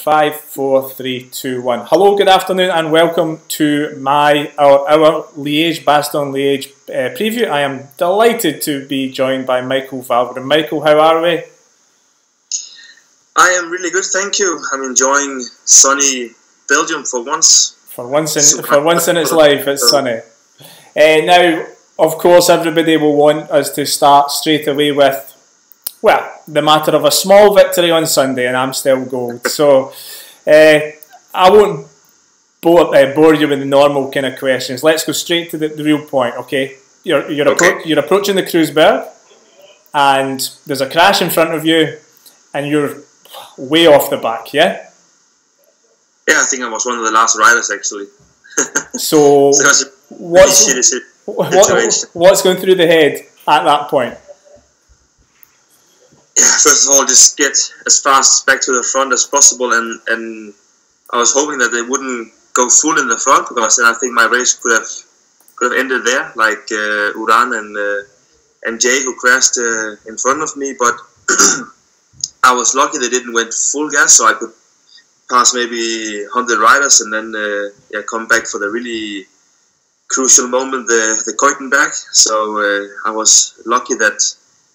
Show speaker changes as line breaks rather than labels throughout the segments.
5, 4, 3, 2, 1. Hello, good afternoon, and welcome to our Liège-Bastogne-Liège preview. I am delighted to be joined by Michael Valgren. Michael, how are we?
I am really good, thank you. I'm enjoying sunny Belgium for once.
For once in its life, it's sunny. Now, of course, everybody will want us to start straight away with, well, the matter of a small victory on Sunday in Amstel Gold. So, I won't bore you with the normal kind of questions. Let's go straight to the real point, okay? You're approaching the Kreuzberg, and there's a crash in front of you, and you're way off the back, yeah?
Yeah, I think I was one of the last riders, actually.
So, what's going through the head at that point?
Yeah, first of all, just get as fast back to the front as possible, and I was hoping that they wouldn't go full in the front, because then I think my race could have ended there, like Uran and Jay, who crashed in front of me. But I was lucky they didn't went full gas, so I could pass maybe 100 riders and then come back for the really crucial moment, the Keutenberg. So I was lucky that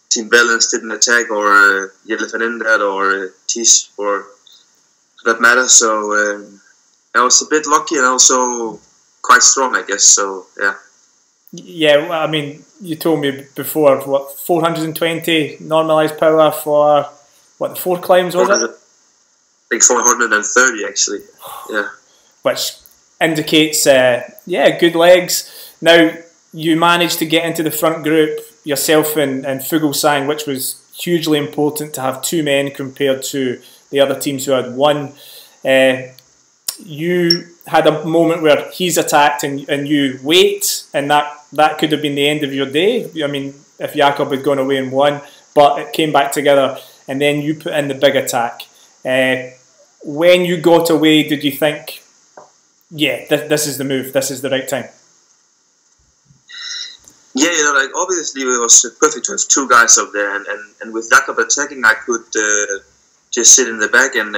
Team Balance didn't attack, or Jelle van Endert, or Thies for that matter. So I was a bit lucky, and also quite strong, I guess. So yeah.
Yeah, well, I mean, you told me before, what, 420 normalised power for, what, the 4 climbs, was it?
I think 430, actually. Yeah.
Which indicates, good legs. Now, you managed to get into the front group, yourself and Fuglsang, which was hugely important to have 2 men compared to the other teams who had 1. You had a moment where he's attacked and you wait, and that could have been the end of your day. I mean, if Jakob had gone away and won, but it came back together, and then you put in the big attack. When you got away, did you think, yeah, this is the move, this is the right time?
Yeah, like obviously it was perfect to have 2 guys up there, and with Jakob attacking, I could just sit in the back and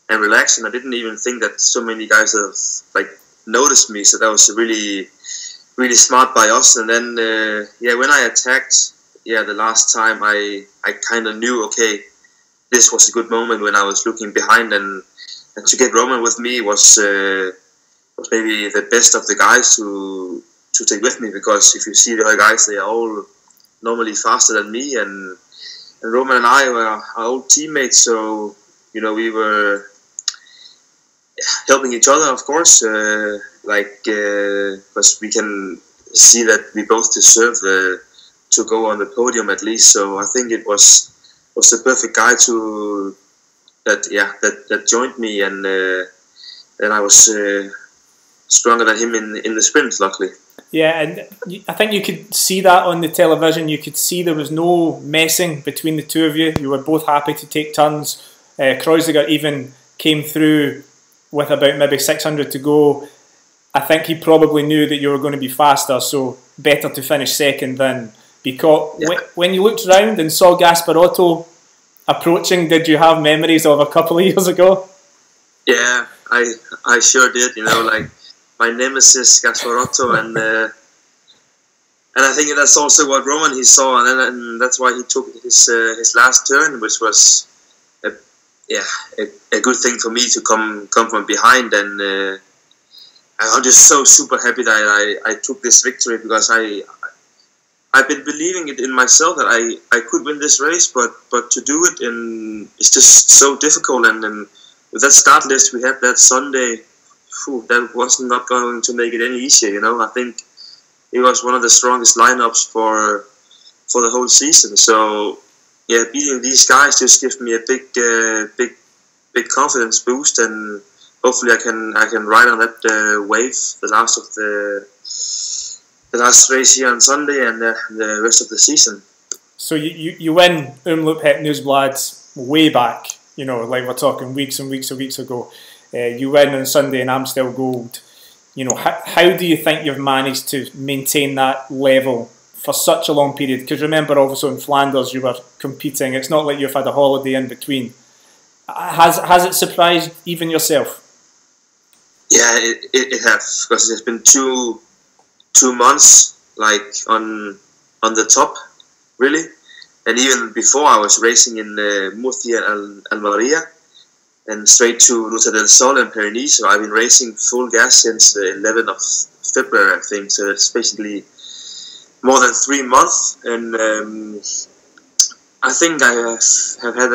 relax, and I didn't even think that so many guys have noticed me. So that was really, really smart by us. And then when I attacked, the last time I kind of knew, okay, this was a good moment when I was looking behind, and to get Roman with me was maybe the best of the guys to take with me, because if you see the other guys, they are all normally faster than me, and Roman and I were our old teammates, so we were helping each other, of course, because we can see that we both deserve to go on the podium at least. So I think it was the perfect guy that joined me, and then I was stronger than him in the sprint, luckily.
Yeah, and I think you could see that on the television. You could see there was no messing between the 2 of you. You were both happy to take turns. Kreuziger even came through with about maybe 600 to go. I think he probably knew that you were going to be faster, so better to finish second than be caught. Yeah. When you looked around and saw Gasparotto approaching, did you have memories of a couple of years ago?
Yeah, I sure did. Like my nemesis Gasparotto, and I think that's also what Roman he saw, and that's why he took his last turn, which was a good thing for me to come from behind, and I'm just so super happy that I took this victory, because I've been believing it in myself that I could win this race, but to do it it's just so difficult, and with that start list we had that Sunday, that was not going to make it any easier. I think it was one of the strongest lineups for the whole season. So yeah, beating these guys just gives me a big confidence boost, and hopefully I can ride on that wave the last race here on Sunday, and the rest of the season.
So you win Omloop Het Nieuwsblad way back, like we're talking weeks and weeks ago. You win on Sunday in Amstel Gold. How do you think you've managed to maintain that level for such a long period? Because remember, also in Flanders you were competing. It's not like you've had a holiday in between. Has it surprised even yourself?
Yeah, it has, because it has been 2 months like on the top, really. And even before, I was racing in Murcia and Almeria, and straight to Ruta del Sol and Pyrenees. So I've been racing full gas since the 11th of February, I think. So it's basically more than 3 months, and I think I have had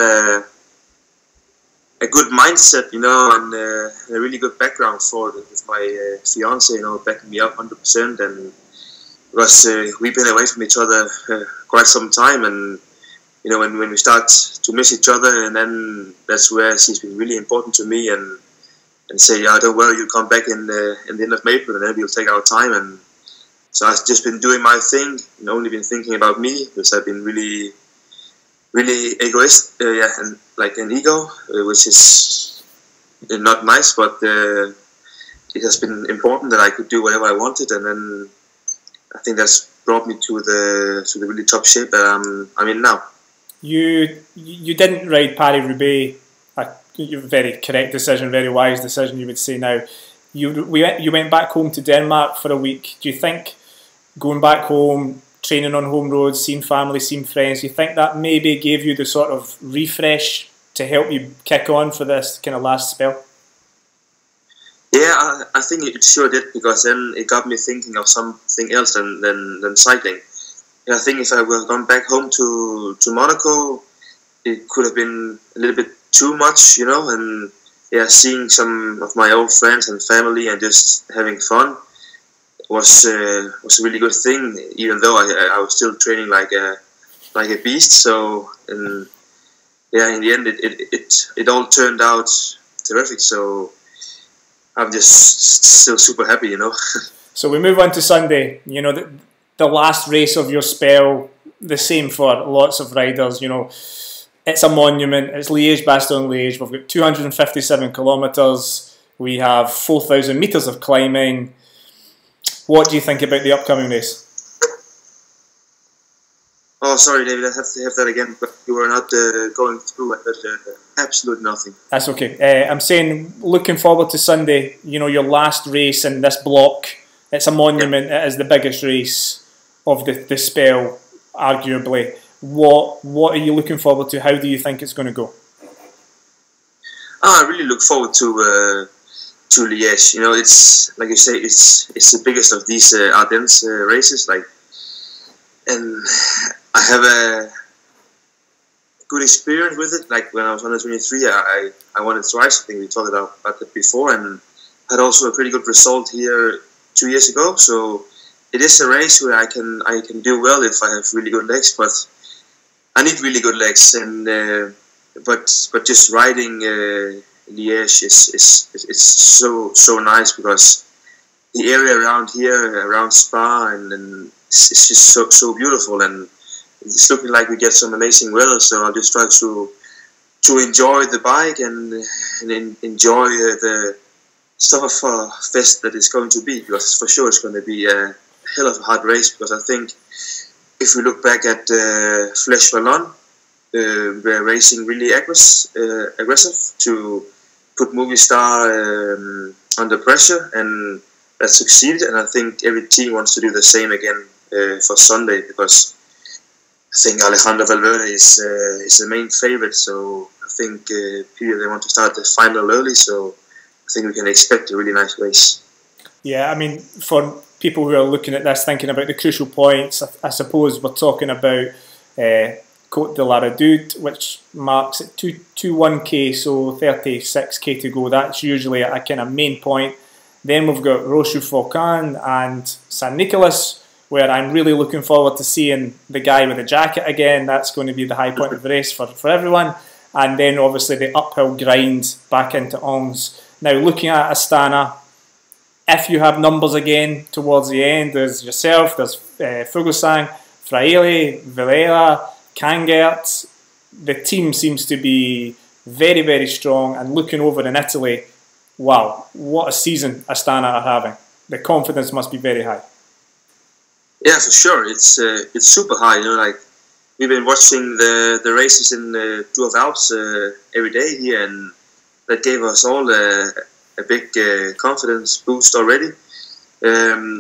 a good mindset, you know, and a really good background for it with my fiance, you know, backing me up 100%. And because we've been away from each other quite some time, and you know, when we start to miss each other, and then that's where she's been really important to me, and say, yeah, don't worry, you'll come back in the end of April, and then we'll take our time. And so I've just been doing my thing and only been thinking about me, because I've been really egoist, and like an ego, which is not nice, but it has been important that I could do whatever I wanted, and then I think that's brought me to the really top shape that I'm in now.
You didn't ride Paris-Roubaix. A very correct decision, very wise decision, you would say now. You went back home to Denmark for a week. Do you think going back home, training on home roads, seeing family, seeing friends, do you think that maybe gave you the sort of refresh to help you kick on for this kind of last spell?
Yeah, I think it sure did, because then it got me thinking of something else than cycling. Yeah, I think if I would have gone back home to Monaco, it could have been a little bit too much, you know, and yeah, seeing some of my old friends and family and just having fun was a really good thing, even though I was still training like a beast. So, and yeah, in the end, it all turned out terrific. So I'm just still super happy, you know.
So we move on to Sunday. You know, the last race of your spell, the same for lots of riders. You know, it's a monument. It's Liège-Bastogne-Liège. We've got 257 kilometres. We have 4,000 metres of climbing. What do you think about the upcoming race?
Oh, sorry, David, I have to have that again, but you were not going through. I heard absolutely nothing.
That's okay. I'm saying, looking forward to Sunday, you know, your last race in this block. It's a monument. Yeah. It is the biggest race of the spell, arguably. What are you looking forward to? How do you think it's going to go?
I really look forward to Liège. You know, it's like you say, it's the biggest of these Ardennes races. Like, and I have a good experience with it. Like when I was under 23, I won it twice. I think we talked about that before, and had also a pretty good result here 2 years ago. So it is a race where I can do well if I have really good legs, but I need really good legs. And but just riding Liège is so nice, because the area around here, around Spa, and it's just so beautiful, and it's looking like we get some amazing weather. So I'll just try to enjoy the bike and enjoy the summer fest that it's going to be, because for sure it's going to be a hell of a hard race. Because I think if we look back at Flèche Wallonne, we're racing really aggressive to put Movistar under pressure, and that succeeded. And I think every team wants to do the same again for Sunday, because I think Alejandro Valverde is the main favorite. So I think people, they want to start the final early. So I think we can expect a really nice race.
Yeah, I mean, for people who are looking at this, thinking about the crucial points, I suppose we're talking about Côte de la Redoute, which marks at 21k, so 36k to go. That's usually a kind of main point. Then we've got Rochefoucauld and San Nicolas, where I'm really looking forward to seeing the guy with the jacket again. That's going to be the high point of the race for everyone. And then obviously the uphill grind back into Angers. Now looking at Astana, if you have numbers again towards the end, there's yourself, there's Fuglsang, Fraile, Villela, Kangert. The team seems to be very, very strong, and looking over in Italy, wow, what a season Astana are having. The confidence must be very high.
Yeah, for sure. It's super high. You know, like we've been watching the races in Tour of Alps every day here, and that gave us all a big confidence boost already.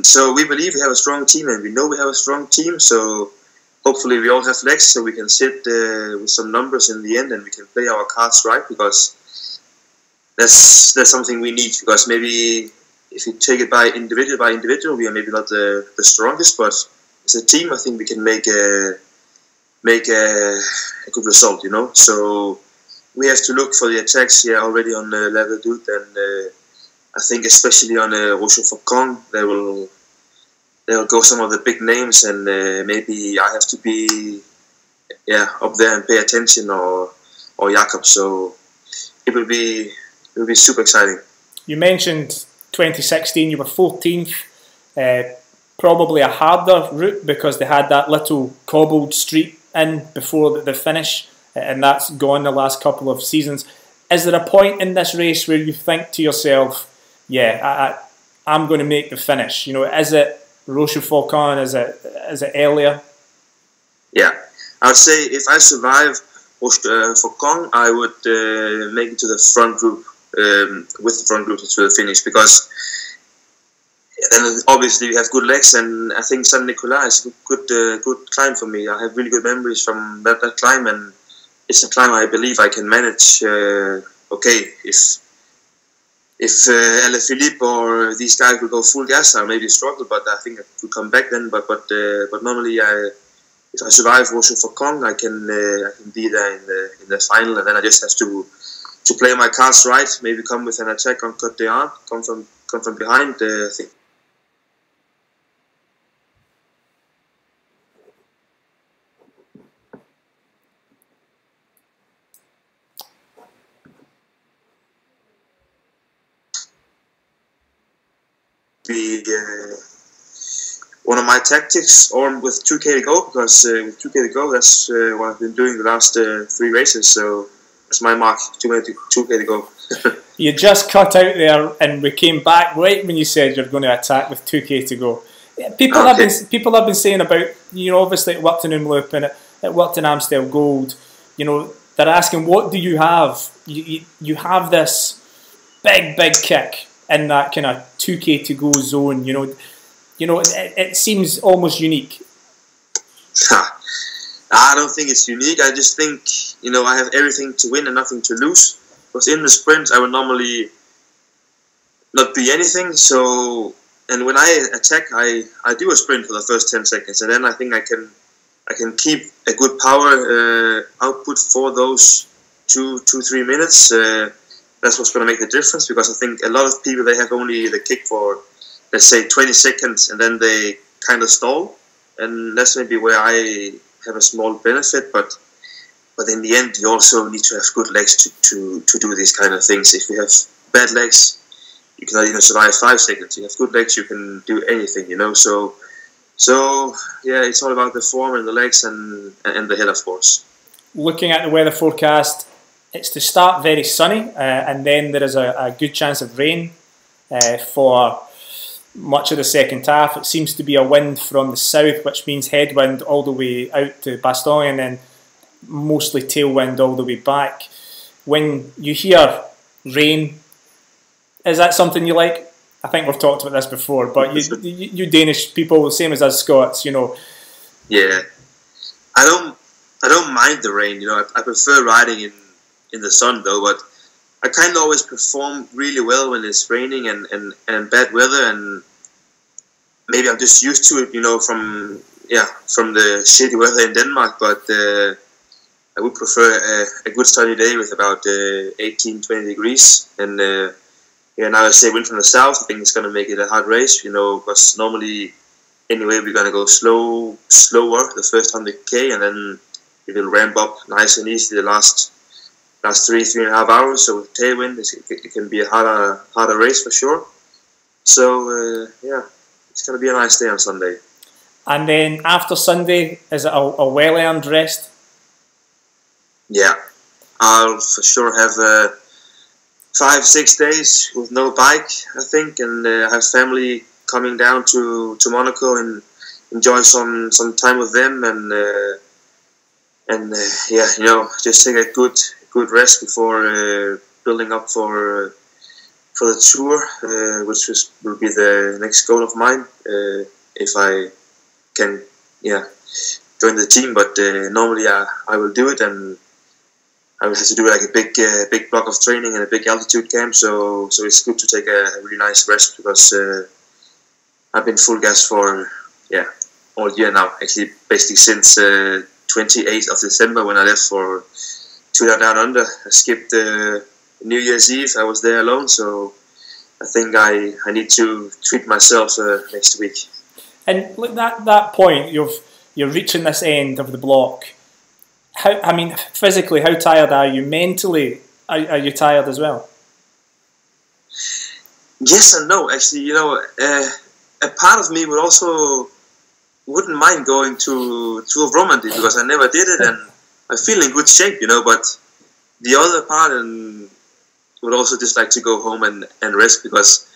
So we believe we have a strong team, and we know we have a strong team. So hopefully we all have legs, so we can sit with some numbers in the end, and we can play our cards right, because that's something we need. Because maybe if you take it by individual, we are maybe not the strongest, but as a team, I think we can make a good result, you know. So we have to look for the attacks here already on Level Dude, and I think especially on Rochefoucauld, they will go some of the big names, and maybe I have to be up there and pay attention, or Jakob. So it will be super exciting.
You mentioned 2016, you were 14th. Probably a harder route because they had that little cobbled street in before the finish, and that's gone the last couple of seasons. Is there a point in this race where you think to yourself, I'm going to make the finish? You know, is it Rochefoucauld? Is it earlier?
Yeah, I would say if I survive Rochefoucauld, I would make it to the front group, with the front group to the finish, because then obviously we have good legs, and I think San Nicolas is a good climb for me. I have really good memories from that climb, and it's a climb I believe I can manage. Okay, if Alaphilippe or these guys will go full gas, I'll maybe struggle, but I think I could come back then. But normally, if I survive Rochefoucauld, I can be there in the final, and then I just have to play my cards right. Maybe come with an attack on Côte d'Arc, come from behind. I think. Be one of my tactics, or with 2K to go, because with 2K to go, that's what I've been doing the last 3 races. So that's my mark, 2K to go.
You just cut out there, and we came back right when you said you're going to attack with 2K to go. People have been saying about, you know, obviously it worked in Umloop and it worked in Amstel Gold. You know, they're asking, what do you have? You have this big kick in that kind of 2K to go zone. You know, it seems almost unique.
I don't think it's unique. I just think, you know, I have everything to win and nothing to lose. Because in the sprint, I would normally not be anything. So, and when I attack, I do a sprint for the first 10 seconds, and then I think I can keep a good power output for those 2-3 minutes. That's what's going to make the difference, because I think a lot of people, they have only the kick for, let's say, 20 seconds, and then they kind of stall, and that's maybe where I have a small benefit. But in the end, you also need to have good legs to do these kind of things. If you have bad legs, you cannot even survive 5 seconds. You have good legs, you can do anything, you know. So yeah, it's all about the form and the legs and the head, of course.
Looking at the weather forecast, it's to start very sunny, and then there is a good chance of rain for much of the second half. It seems to be a wind from the south, which means headwind all the way out to Bastogne, and then mostly tailwind all the way back. When you hear rain, is that something you like? I think we've talked about this before, but you Danish people, the same as us Scots, you know.
Yeah, I don't mind the rain. You know, I prefer riding in the sun though, but I kind of always perform really well when it's raining and bad weather, and maybe I'm just used to it, you know, from the shitty weather in Denmark. But I would prefer a good sunny day with about 18-20 degrees, and now I say wind from the south. I think it's going to make it a hard race, you know, because normally anyway we're going to go slower the first 100k, and then it will ramp up nice and easy the last 3.5 hours. So with tailwind, it can be a harder race for sure. So it's going to be a nice day on Sunday.
And then after Sunday, is it a well-earned rest?
Yeah, I'll for sure have 5-6 days with no bike, I think, and I have family coming down to Monaco and enjoy some time with them, and and yeah, just take a good rest before building up for the tour, which will be the next goal of mine if I can, join the team. But normally I will do it, and I will have to do like a big block of training and a big altitude camp. So it's good to take a really nice rest, because I've been full gas for all year now. Actually, basically since 28th of December, when I left for Tour Down Under. I skipped New Year's Eve. I was there alone, so I think I need to treat myself next week.
And look, that point, you're reaching this end of the block. Physically, how tired are you? Mentally, are you tired as well?
Yes and no. Actually, a part of me wouldn't mind going to Tour of Romandy, because I never did it and I feel in good shape, but the other part would also just like to go home and rest, because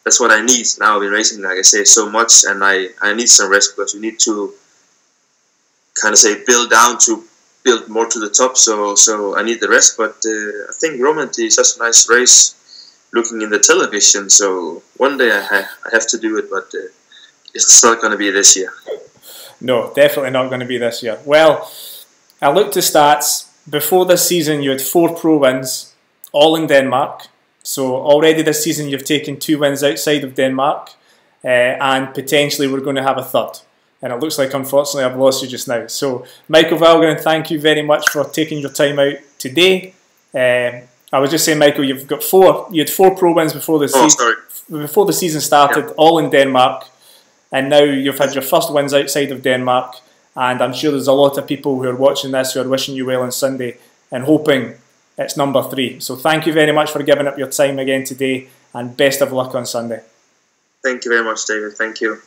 that's what I need. Now I've been racing, like I say, so much, and I need some rest, because you need to kind of build down to build more to the top, so I need the rest. But I think Romandy is such a nice race looking in the television, so one day I have to do it, but it's not going to be this year.
No, definitely not going to be this year. Well, I looked at stats. Before this season, you had 4 pro wins, all in Denmark. So already this season, you've taken 2 wins outside of Denmark, and potentially we're going to have a third. And it looks like, unfortunately, I've lost you just now. So, Michael Valgren, thank you very much for taking your time out today. I was just saying, Michael, you had 4 pro wins before the season started, all in Denmark. And now you've had your first wins outside of Denmark. And I'm sure there's a lot of people who are watching this who are wishing you well on Sunday and hoping it's number 3. So thank you very much for giving up your time again today, and best of luck on Sunday.
Thank you very much, David. Thank you.